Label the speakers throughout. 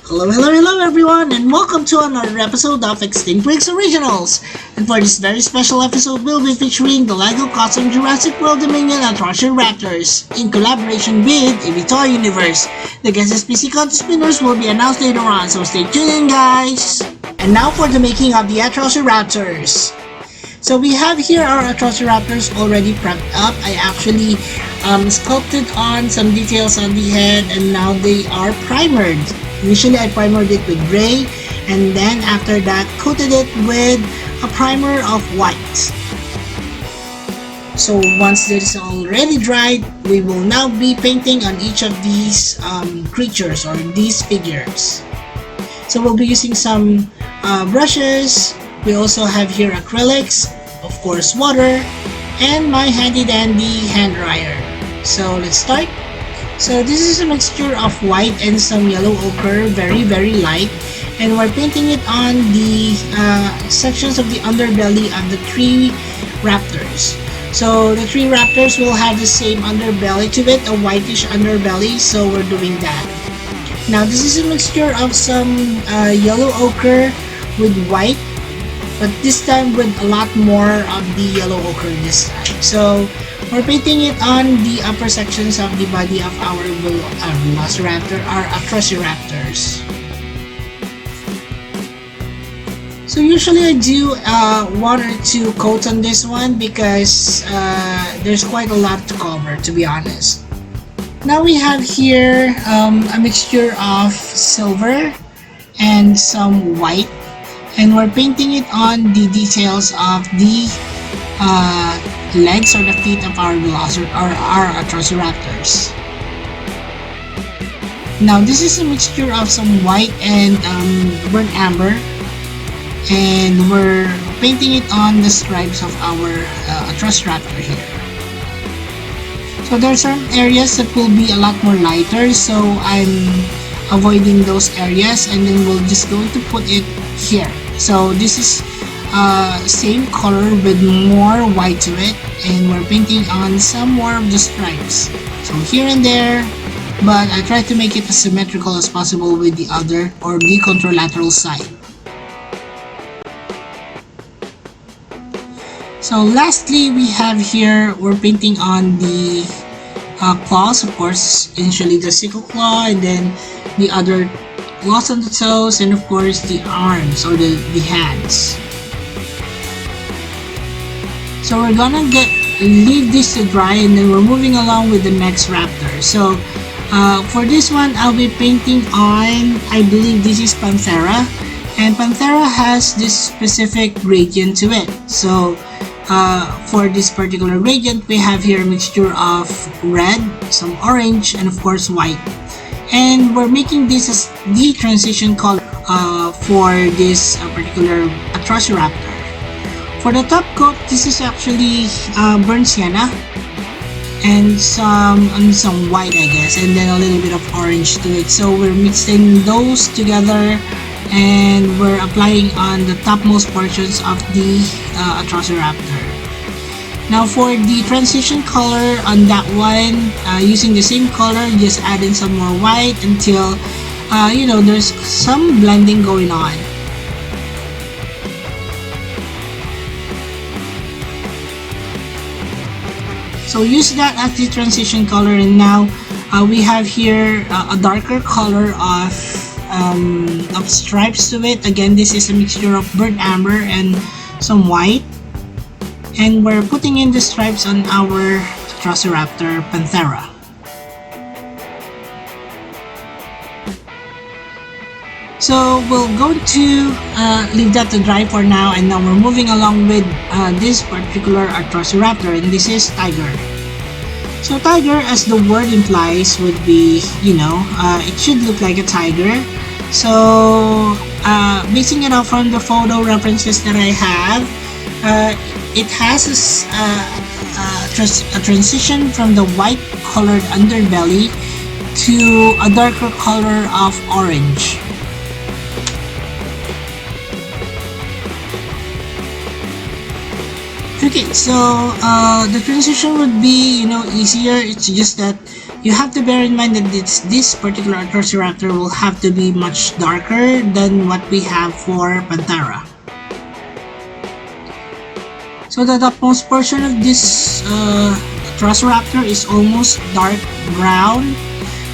Speaker 1: Hello everyone, and welcome to another episode of Extinct Breaks Originals. And for this very special episode, we'll be featuring the LYKA custom Jurassic World Dominion Atrociraptors in collaboration with Toy Universe. The guest SPC contest winners will be announced later on, so stay tuned in, guys. And now for the making of the Atrociraptors. So we have here our Atrociraptors already prepped up. I actually sculpted on some details on the head, and now they are primered. Initially, I primered it with gray, and then after that, coated it with a primer of white. So once this is already dried, we will now be painting on each of these creatures or these figures. So we'll be using some brushes. We also have here acrylics, of course water, and my handy dandy hand dryer. So let's start. So this is a mixture of white and some yellow ochre, very light, and we're painting it on the sections of the underbelly of the three raptors. So the three raptors will have the same underbelly to it, a whitish underbelly, so we're doing that. Now this is a mixture of some yellow ochre with white, but this time with a lot more of the yellow ochre this time. So we're painting it on the upper sections of the body of our velociraptor, our Atrociraptors. So usually I do 1 or 2 coats on this one because there's quite a lot to cover, to be honest. Now we have here a mixture of silver and some white, and we're painting it on the details of the legs or the feet of our Atrociraptors. Now this is a mixture of some white and burnt amber, and we're painting it on the stripes of our Atrociraptor here. So there are some areas that will be a lot more lighter, so I'm avoiding those areas, and then we're just going to put it here. So this is same color with more white to it, and we're painting on some more of the stripes, so here and there, but I try to make it as symmetrical as possible with the other or the contralateral side. So lastly, we have here, we're painting on the claws, of course, initially the sickle claw, and then the other claws on the toes, and of course the arms or the hands. So we're gonna leave this to dry, and then we're moving along with the next raptor. So for this one, I'll be painting on, I believe this is Panthera, and Panthera has this specific gradient to it. So for this particular gradient, we have here a mixture of red, some orange, and of course white. And we're making this as the transition color for this particular Atrociraptor. For the top coat, this is actually burnt sienna and some white, I guess, and then a little bit of orange to it. So we're mixing those together, and we're applying on the topmost portions of the Atrociraptor. Now for the transition color on that one, using the same color, just add in some more white until you know, there's some blending going on. So use that as the transition color, and now we have here a darker color of stripes to it. Again, this is a mixture of burnt amber and some white, and we're putting in the stripes on our Atrociraptor Panthera. So we're going to leave that to dry for now, and now we're moving along with this particular Atrociraptor, and this is Tiger. So Tiger, as the word implies, would be, you know, it should look like a tiger. So basing it off from the photo references that I have, it has a transition from the white colored underbelly to a darker color of orange. Okay, so the transition would be, you know, easier. It's just that You have to bear in mind that this particular Atrociraptor will have to be much darker than what we have for Panthera. So the topmost portion of this Atrociraptor is almost dark brown.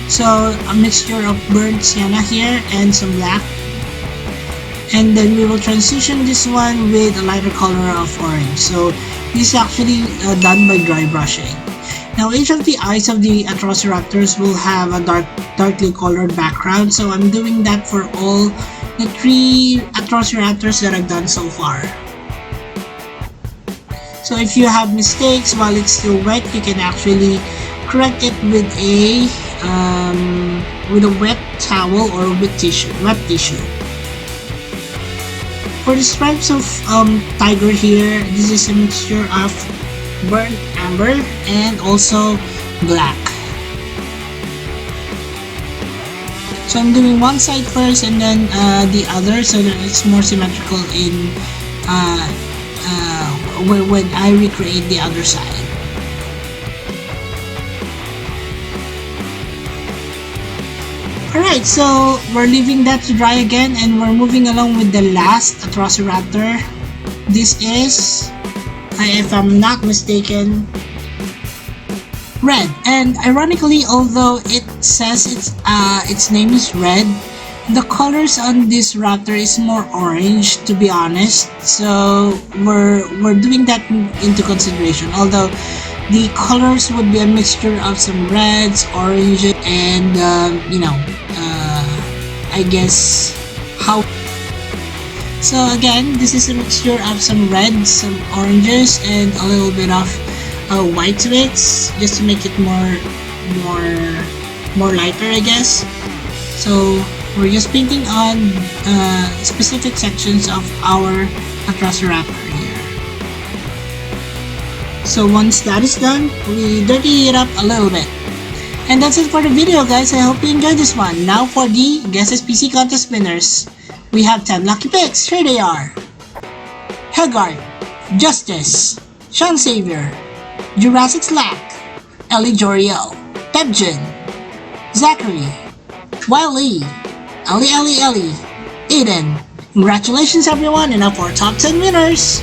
Speaker 1: So a mixture of burnt sienna here and some black. And then we will transition this one with a lighter color of orange. So this is actually done by dry brushing. Now each of the eyes of the Atrociraptors will have a darkly colored background. So I'm doing that for all the 3 Atrociraptors that I've done so far. So if you have mistakes while it's still wet, you can actually correct it with a wet towel or wet tissue. For the stripes of tiger here, this is a mixture of burnt amber and also black. So I'm doing one side first and then the other, so that it's more symmetrical in when I recreate the other side. Alright, so we're leaving that to dry again and we're moving along with the last Atrociraptor. This is, if I'm not mistaken, red. And ironically, although it says its name is red, the colors on this raptor is more orange, to be honest. So we're doing that into consideration. Although the colors would be a mixture of some reds, oranges, and I guess how. So again, this is a mixture of some reds, some oranges, and a little bit of white to it, just to make it more lighter, I guess. So we're just painting on specific sections of our Atrociraptor here. So once that is done, we dirty it up a little bit. And that's it for the video, guys. I hope you enjoyed this one. Now for the Guess SPC contest winners. We have 10 lucky picks. Here they are: Hegard, Justice, Sean Xavier, Jurassic Slack, Ellie Joriel, Pebjin, Zachary, Wiley, Ellie, Aiden. Congratulations everyone, and now for our top 10 winners.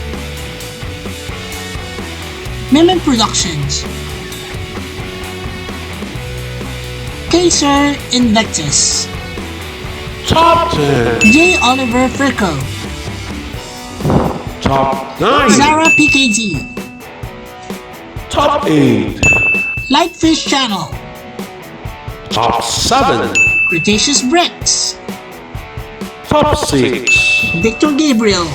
Speaker 1: Mimic Productions, Kaser Invectus,
Speaker 2: Top 10,
Speaker 1: J. Oliver Firko,
Speaker 2: Top 9,
Speaker 1: Zara PKT,
Speaker 2: Top 8,
Speaker 1: Lightfish Channel,
Speaker 2: Top 7,
Speaker 1: Cretaceous Bricks,
Speaker 2: Top 6,
Speaker 1: Victor Gabriel,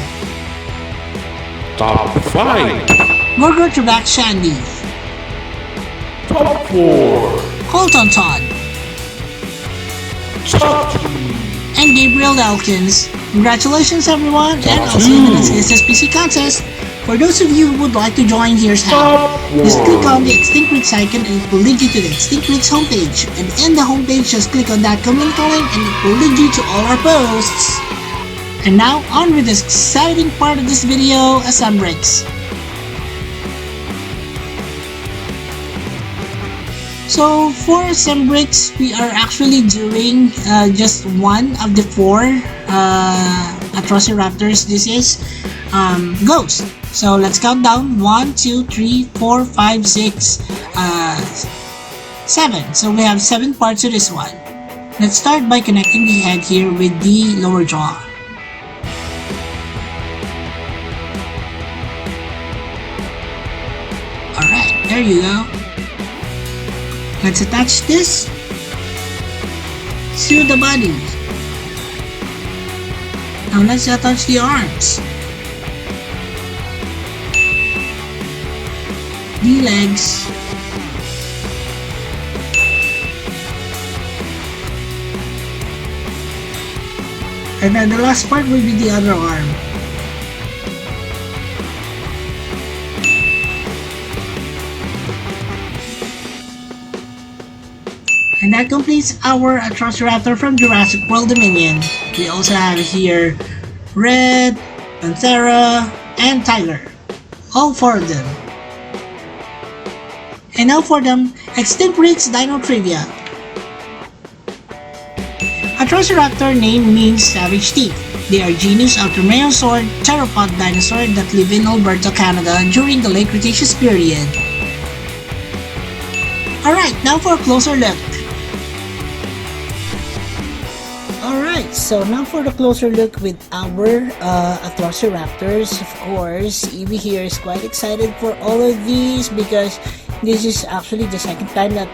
Speaker 2: Top 5,
Speaker 1: Morgan Trebek Shandy,
Speaker 2: Top 4,
Speaker 1: Colton Todd,
Speaker 2: Top 2,
Speaker 1: and Gabriel Elkins. Congratulations everyone, and I'll see you in the next SPC contest. For those of you who would like to join, here's how. Just click on the Extinct Bricks icon and it will lead you to the Extinct Bricks homepage. And in the homepage, just click on that community link and it will lead you to all our posts. And now, on with this exciting part of this video, Assam Bricks. So for Assam Bricks, we are actually doing just one of the 4 Atrociraptors. This is Ghost. So let's count down: 1, 2, 3, 4, 5, 6, 7. So we have 7 parts of this one. Let's start by connecting the head here with the lower jaw. Alright, there you go. Let's attach this to the body. Now let's attach the arms, the legs, and then the last part will be the other arm. And that completes our Atrociraptor from Jurassic World Dominion. We also have here Red, Panthera, and Tiger. All 4 of them. And now for them extinct breeds dino trivia. Atrociraptor name means savage teeth. They are genus of Dinosaur theropod dinosaur that live in Alberta, Canada during the late Cretaceous period. Alright, now for a closer look. Alright, so now for the closer look with our Atrociraptors. Of course, Evie here is quite excited for all of these because this is actually the second time that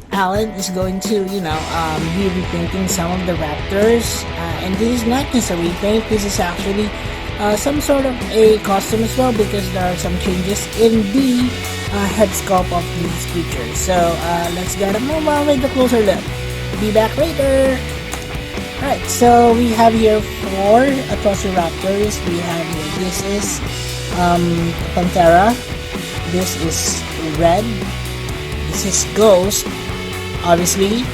Speaker 1: Allan is going to, be repainting some of the raptors. And this is not just a repaint, this is actually some sort of a costume as well because there are some changes in the head sculpt of these creatures. So let's get a move on with the closer look. Be back later. Alright, so we have here 4 Atrociraptors. We have here, this is Panthera, this is Red, this is Ghost, obviously,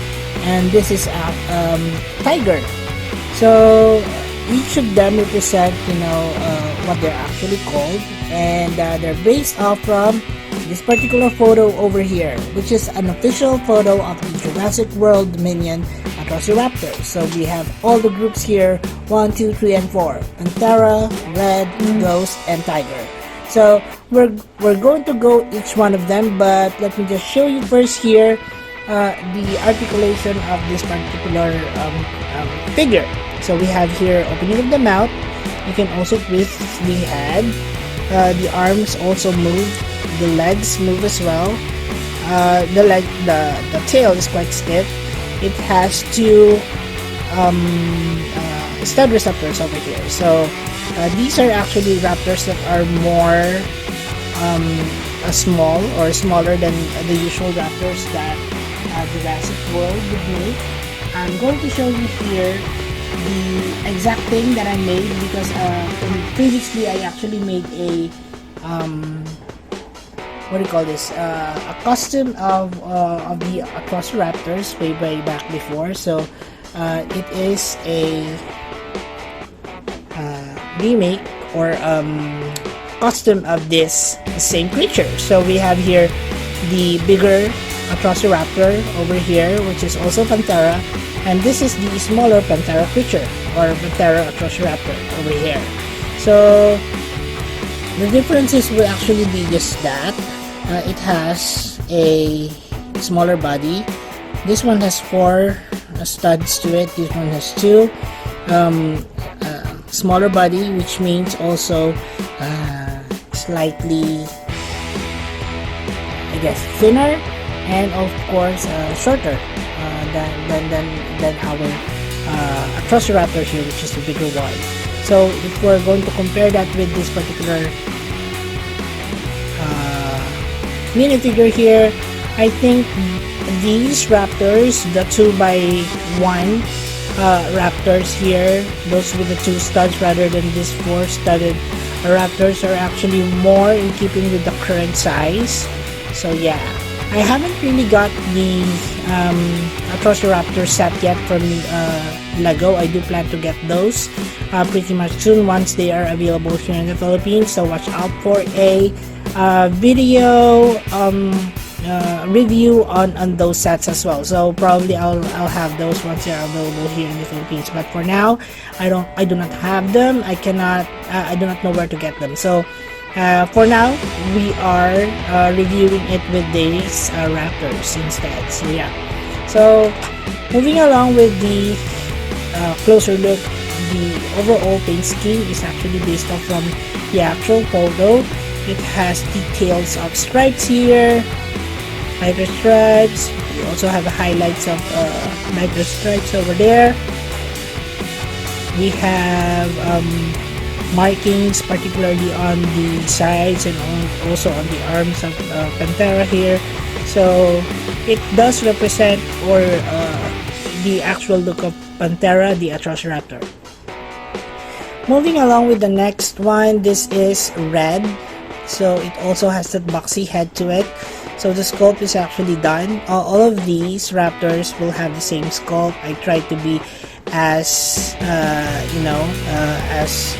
Speaker 1: and this is Tiger. So each of them represent, what they're actually called, and they're based off from this particular photo over here, which is an official photo of the Jurassic World Dominion Atrociraptor. So we have all the groups here, 1, 2, 3, and 4. Panthera, Red, Ghost, and Tiger. So we're going to go each one of them, but let me just show you first here the articulation of this particular figure. So we have here opening of the mouth. You can also twist the head. The arms also move. The legs move as well. The tail is quite stiff. It has 2 stud receptors over here. So these are actually raptors that are more small or smaller than the usual raptors that Jurassic World would make. I'm going to show you here the exact thing that I made because previously I actually made a a costume of the Atrociraptors way back before. So it is a remake or costume of this same creature. So we have here the bigger Atrociraptor over here, which is also Panthera, and this is the smaller Panthera creature or Panthera Atrociraptor over here. So the differences will actually be just that. It has a smaller body. This one has 4 studs to it. This one has 2. Smaller body, which means also slightly, I guess, thinner, and of course shorter than our Atrociraptor here, which is the bigger one. So if we're going to compare that with this particular minifigure here, I think these raptors, the 2x1 raptors here, those with the 2 studs rather than these 4 studded raptors, are actually more in keeping with the current size. So yeah, I haven't really got the Atrociraptor set yet from LYKA. I do plan to get those pretty much soon once they are available here in the Philippines. So watch out for a video review on those sets as well. So probably I'll have those once they're available here in the Philippines. But for now, I do not have them. I do not know where to get them. So for now, we are reviewing it with these raptors instead. So yeah. So moving along with the closer look, the overall paint scheme is actually based off from the actual photo. It has details of stripes here, lighter stripes. We also have the highlights of lighter stripes over there. We have markings, particularly on the sides and also on the arms of Panthera here. So it does represent the actual look of Panthera, the Atrociraptor. Moving along with the next one, this is Red. So it also has that boxy head to it. So the sculpt is actually done. All of these raptors will have the same sculpt. I tried to be as as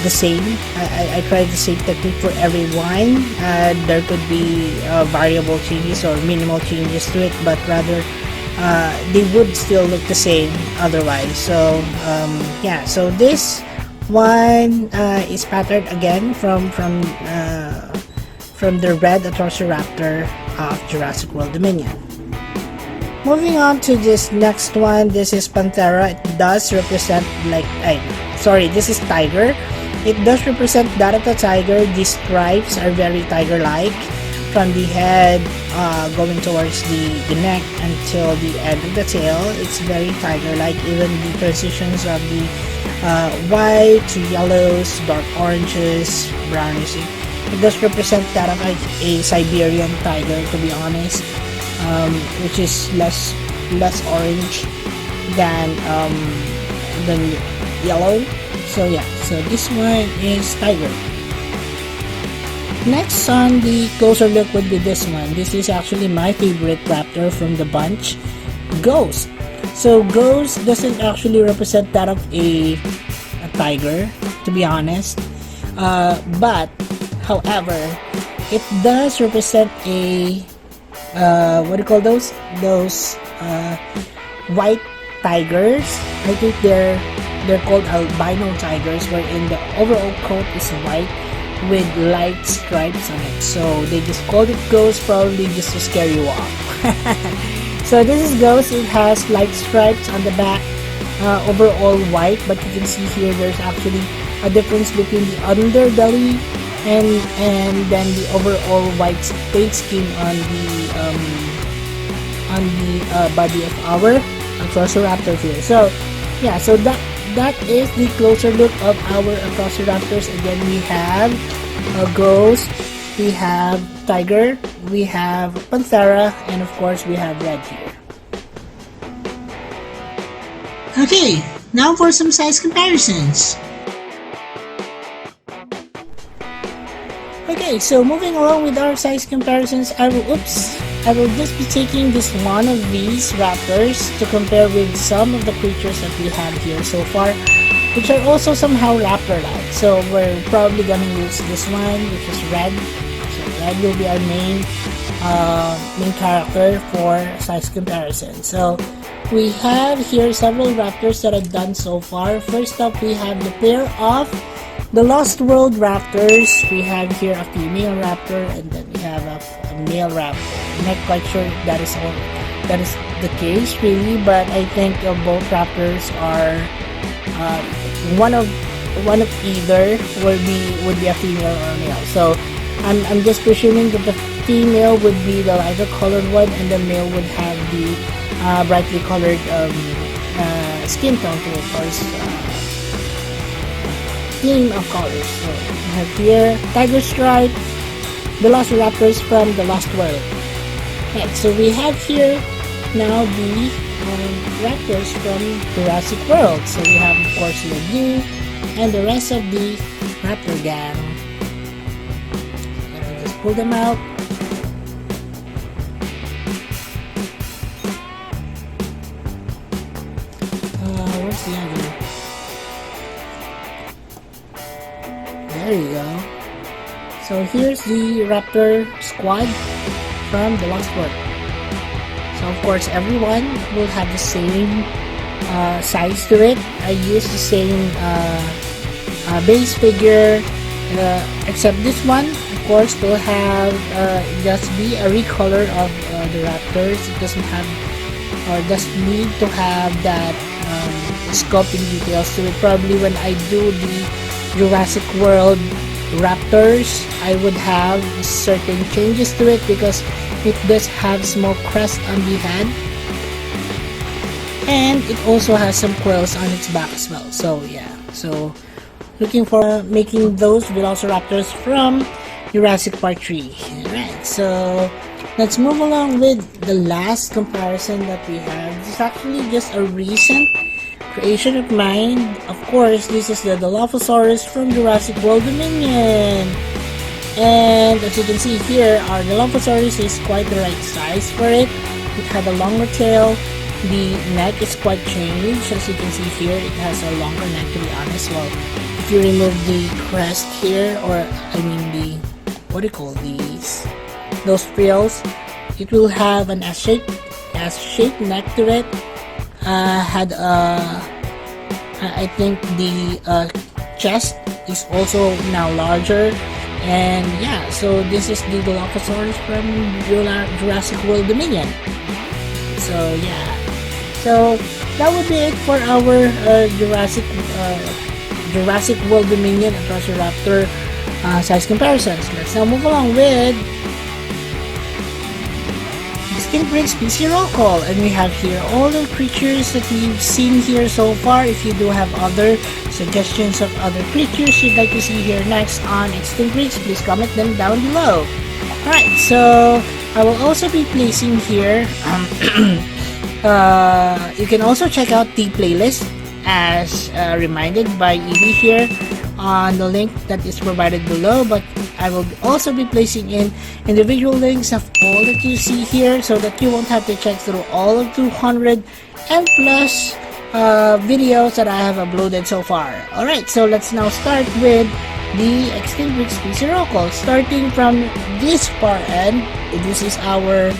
Speaker 1: the same. I tried the same technique for everyone. There could be variable changes or minimal changes to it, but rather they would still look the same otherwise. So yeah, so this one is patterned again from the red Atrociraptor of Jurassic World Dominion. Moving on to this next one, this is Panthera. It does represent this is tiger. It does represent that of the tiger. The stripes are very tiger-like from the head going towards the neck until the end of the tail. It's very tiger-like. Even the transitions of the white to yellows, dark oranges, brownish. It does represent that of a Siberian tiger, to be honest, which is less orange than yellow. So yeah, so this one is tiger. Next on the closer look would be this one. This is actually my favorite raptor from the bunch, Ghost. So Ghost doesn't actually represent that of a tiger, to be honest, but however, it does represent a what do you call those white tigers. I think they're called albino tigers, wherein the overall coat is white with light stripes on it. So they just called it Ghost, probably just to scare you off. So this is Ghost. It has light stripes on the back, overall white, but you can see here there's actually a difference between the underbelly and then the overall white paint scheme on the body of our Atrociraptor here. So yeah, so that is the closer look of our Atrociraptors. Again, we have a Ghost, we have Tiger, we have Panthera, and of course we have Red here.
Speaker 3: Okay, now for some size comparisons.
Speaker 1: Okay, so moving along with our size comparisons, I will just be taking this one of these raptors to compare with some of the creatures that we have here so far, which are also somehow raptor-like. So we're probably gonna use this one, which is Red. So Red will be our main character for size comparison. So we have here several raptors that I've done so far. First up, we have the pair of the Lost World Raptors. We have here a female raptor, and then we have a male raptor. I'm not quite sure if that is the case really, but I think both raptors are one of either would be a female or a male. So I'm just presuming that the female would be the lighter colored one, and the male would have the brightly colored skin tone to it, or theme of colors. So we have here Tiger Stripe, Velociraptors from the Lost World. Right, so we have here now the raptors from Jurassic World. So we have, of course, Ledu and the rest of the raptor gang. Let me just pull them out. Where's the other? There you go. So here's the raptor squad from the Lost World. So of course everyone will have the same size to it. I used the same base figure, except this one of course will have just be a recolor of the raptors. It doesn't have or doesn't need to have that sculpting details to it. Probably when I do the Jurassic World Raptors, I would have certain changes to it because it does have small crest on the head, and it also has some quills on its back as well. So yeah, so looking for making those Velociraptors from Jurassic Park 3. Alright, so let's move along with the last comparison that we have. This is actually just a recent creation of mine. Of course, this is the Dilophosaurus from Jurassic World Dominion. And as you can see here, our Dilophosaurus is quite the right size for it. It had a longer tail. The neck is quite changed. As you can see here, it has a longer neck, to be honest. Well, if if you remove the crest here, or I mean the, what do you call these, those frills, it will have an S-shaped neck to it. Had I think the chest is also now larger, and yeah, so this is the Dilophosaurus from Jurassic World Dominion. So yeah, so that would be it for our Jurassic World Dominion Atrociraptor size comparisons. Let's now move along with Distinct Species Roll Call, and we have here all the creatures that we've seen here so far. If you do have other suggestions of other creatures you'd like to see here next on Extinct Breeds, please comment them down below. Alright, so I will also be placing here, you can also check out the playlist as reminded by Evie here on the link that is provided below, but I will also be placing in individual links of all that you see here so that you won't have to check through all of 200 and plus videos that I have uploaded so far. Alright, so let's now start with the Extinct Species Roll Call. Starting from this far end, this is our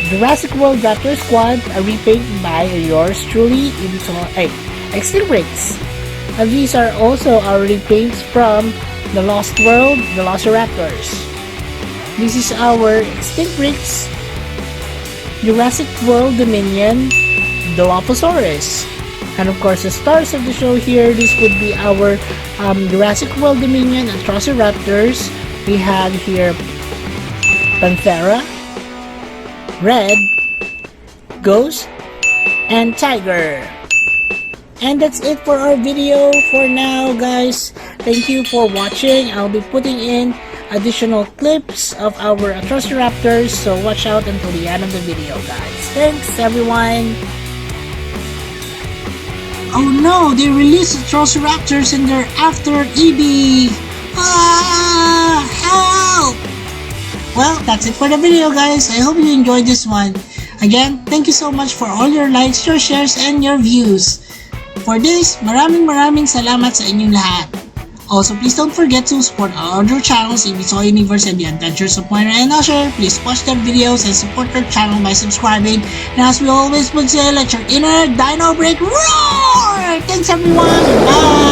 Speaker 1: Jurassic World Raptor Squad, a repaint by yours truly, Extinct Breeds. These are also our repaints from the Lost World, the Velociraptors. This is our Extinct Breeds Jurassic World Dominion, Dilophosaurus. And of course, the stars of the show here, this would be our Jurassic World Dominion Atrociraptors. We have here Panthera, Red, Ghost, and Tiger. And that's it for our video for now, guys. Thank you for watching. I'll be putting in additional clips of our Atrociraptors, so watch out until the end of the video, guys. Thanks, everyone.
Speaker 3: Oh no, they released Atrociraptors and they're after EB. Help! Well, that's it for the video, guys. I hope you enjoyed this one. Again, thank you so much for all your likes, your shares, and your views. For this, maraming salamat sa inyong lahat. Also, please don't forget to support our other channels, Dinosaur Universe and the Adventures of Moira and Usher. Please watch their videos and support their channel by subscribing. And as we always would say, let your inner dino break roar! Thanks everyone, bye!